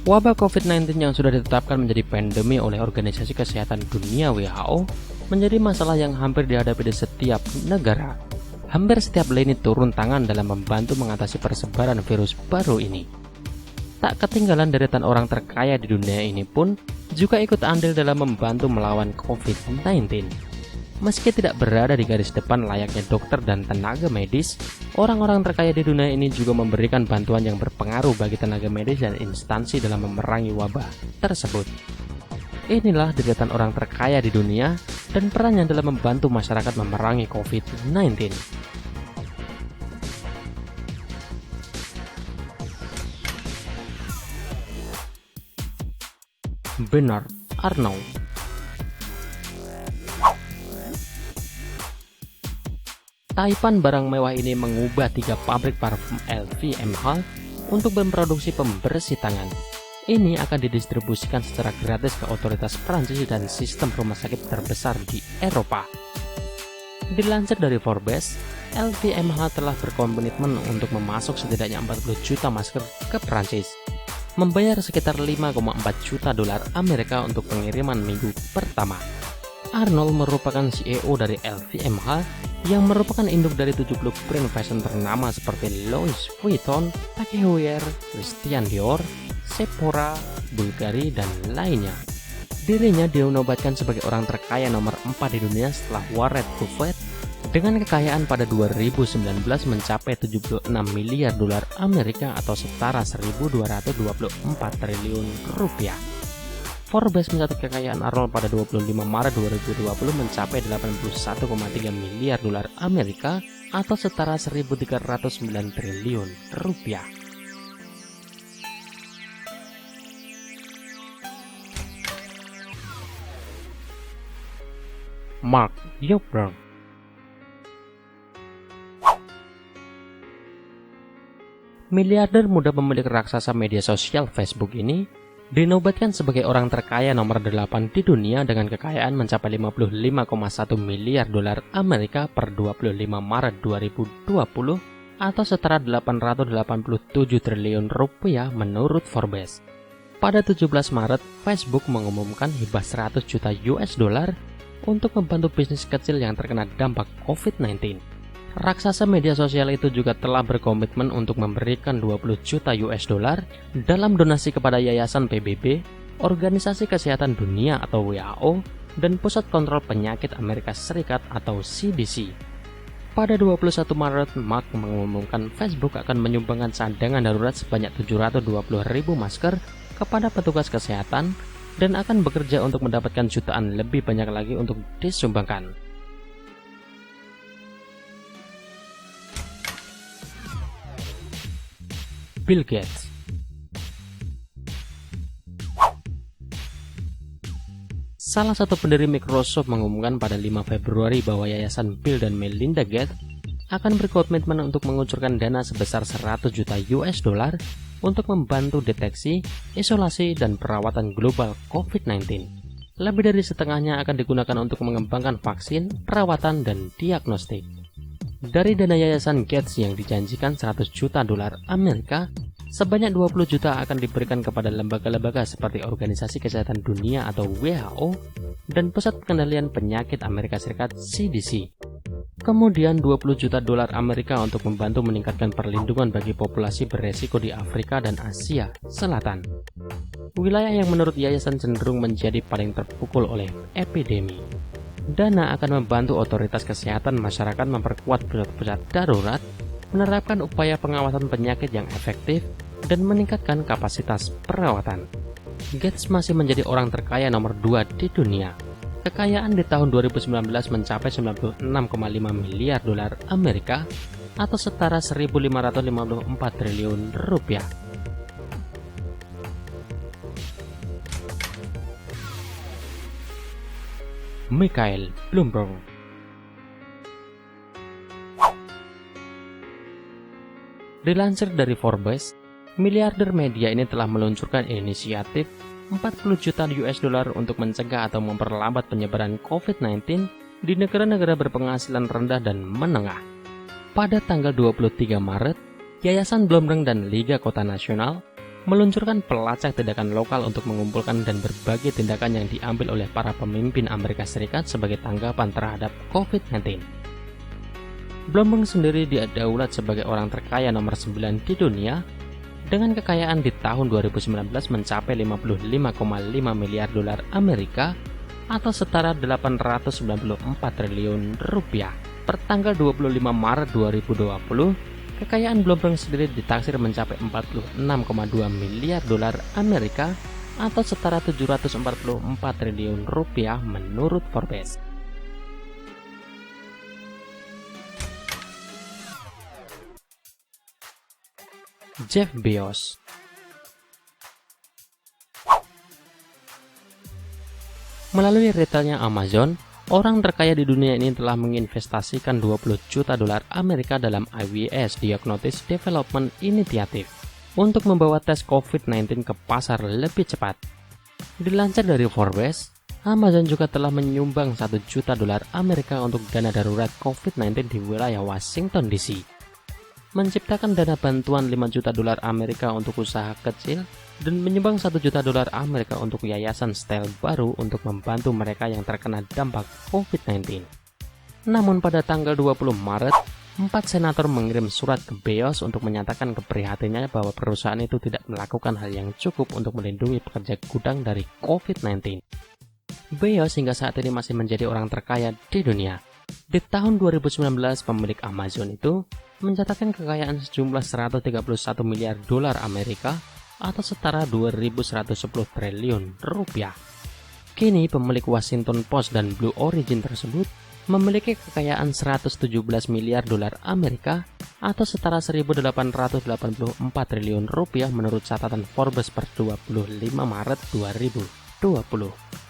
Wabah COVID-19 yang sudah ditetapkan menjadi pandemi oleh Organisasi Kesehatan Dunia WHO menjadi masalah yang hampir dihadapi di setiap negara. Hampir setiap lini turun tangan dalam membantu mengatasi persebaran virus baru ini. Tak ketinggalan deretan orang terkaya di dunia ini pun juga ikut andil dalam membantu melawan COVID-19. Meski tidak berada di garis depan layaknya dokter dan tenaga medis, orang-orang terkaya di dunia ini juga memberikan bantuan yang berpengaruh bagi tenaga medis dan instansi dalam memerangi wabah tersebut. Inilah deretan orang terkaya di dunia dan perannya dalam membantu masyarakat memerangi COVID-19. Bernard Arnault. Taipan barang mewah ini mengubah 3 pabrik parfum LVMH untuk memproduksi pembersih tangan. Ini akan didistribusikan secara gratis ke otoritas Prancis dan sistem rumah sakit terbesar di Eropa. Dilansir dari Forbes, LVMH telah berkomitmen untuk memasok setidaknya 40 juta masker ke Prancis, membayar sekitar 5,4 juta dolar Amerika untuk pengiriman minggu pertama. Arnault merupakan CEO dari LVMH yang merupakan induk dari 70 brand fashion ternama seperti Louis Vuitton, Take Heuer, Christian Dior, Sephora, Bulgari, dan lainnya. Dirinya dinobatkan sebagai orang terkaya nomor 4 di dunia setelah Warren Buffett dengan kekayaan pada 2019 mencapai 76 miliar dolar Amerika atau setara 1.224 triliun rupiah. Forbes mencatat kekayaan Arnold pada 25 Maret 2020 mencapai 81,3 miliar dolar Amerika atau setara 1.309 triliun rupiah. Mark Zuckerberg. Miliarder muda pemilik raksasa media sosial Facebook ini dinobatkan sebagai orang terkaya nomor 8 di dunia dengan kekayaan mencapai 55,1 miliar dolar Amerika per 25 Maret 2020 atau setara 887 triliun rupiah menurut Forbes. Pada 17 Maret, Facebook mengumumkan hibah 100 juta US dollar untuk membantu bisnis kecil yang terkena dampak COVID-19. Raksasa media sosial itu juga telah berkomitmen untuk memberikan 20 juta US dollar dalam donasi kepada Yayasan PBB, Organisasi Kesehatan Dunia atau WHO, dan Pusat Kontrol Penyakit Amerika Serikat atau CDC. Pada 21 Maret, Mark mengumumkan Facebook akan menyumbangkan cadangan darurat sebanyak 720.000 masker kepada petugas kesehatan dan akan bekerja untuk mendapatkan jutaan lebih banyak lagi untuk disumbangkan. Bill Gates. Salah satu pendiri Microsoft mengumumkan pada 5 Februari bahwa Yayasan Bill dan Melinda Gates akan berkomitmen untuk mengucurkan dana sebesar 100 juta US dollar untuk membantu deteksi, isolasi, dan perawatan global COVID-19. Lebih dari setengahnya akan digunakan untuk mengembangkan vaksin, perawatan, dan diagnostik. Dari dana Yayasan Gates yang dijanjikan 100 juta dolar Amerika, sebanyak 20 juta akan diberikan kepada lembaga-lembaga seperti Organisasi Kesehatan Dunia atau WHO dan Pusat Pengendalian Penyakit Amerika Serikat CDC. Kemudian 20 juta dolar Amerika untuk membantu meningkatkan perlindungan bagi populasi beresiko di Afrika dan Asia Selatan. Wilayah yang menurut yayasan cenderung menjadi paling terpukul oleh epidemi. Dana akan membantu otoritas kesehatan masyarakat memperkuat pusat-pusat darurat, menerapkan upaya pengawasan penyakit yang efektif, dan meningkatkan kapasitas perawatan. Gates masih menjadi orang terkaya nomor 2 di dunia. Kekayaan di tahun 2019 mencapai 96,5 miliar dolar Amerika atau setara 1.554 triliun rupiah. Michael Bloomberg. Dilansir dari Forbes, miliarder media ini telah meluncurkan inisiatif 40 juta US dollar untuk mencegah atau memperlambat penyebaran COVID-19 di negara-negara berpenghasilan rendah dan menengah. Pada tanggal 23 Maret, Yayasan Bloomberg dan Liga Kota Nasional meluncurkan pelacak tindakan lokal untuk mengumpulkan dan berbagai tindakan yang diambil oleh para pemimpin Amerika Serikat sebagai tanggapan terhadap COVID-19. Bloomberg sendiri didaulat sebagai orang terkaya nomor 9 di dunia dengan kekayaan di tahun 2019 mencapai 55,5 miliar dolar Amerika atau setara 894 triliun rupiah. Per tanggal 25 Maret 2020, kekayaan Bloomberg sendiri ditaksir mencapai 46,2 miliar dolar Amerika atau setara 744 triliun rupiah menurut Forbes. Jeff Bezos. Melalui retailnya Amazon, orang terkaya di dunia ini telah menginvestasikan 20 juta dolar Amerika dalam IWS Diagnostics Development Initiative untuk membawa tes COVID-19 ke pasar lebih cepat. Dilansir dari Forbes, Amazon juga telah menyumbang 1 juta dolar Amerika untuk dana darurat COVID-19 di wilayah Washington DC. Menciptakan dana bantuan 5 juta dolar Amerika untuk usaha kecil dan menyumbang 1 juta dolar Amerika untuk yayasan style baru untuk membantu mereka yang terkena dampak COVID-19. Namun pada tanggal 20 Maret, 4 senator mengirim surat ke Bezos untuk menyatakan keprihatinannya bahwa perusahaan itu tidak melakukan hal yang cukup untuk melindungi pekerja gudang dari COVID-19. Bezos hingga saat ini masih menjadi orang terkaya di dunia. Di tahun 2019, pemilik Amazon itu mencatatkan kekayaan sejumlah 131 miliar dolar Amerika atau setara 2.110 triliun rupiah. Kini pemilik Washington Post dan Blue Origin tersebut memiliki kekayaan 117 miliar dolar Amerika atau setara 1.884 triliun rupiah menurut catatan Forbes per 25 Maret 2020.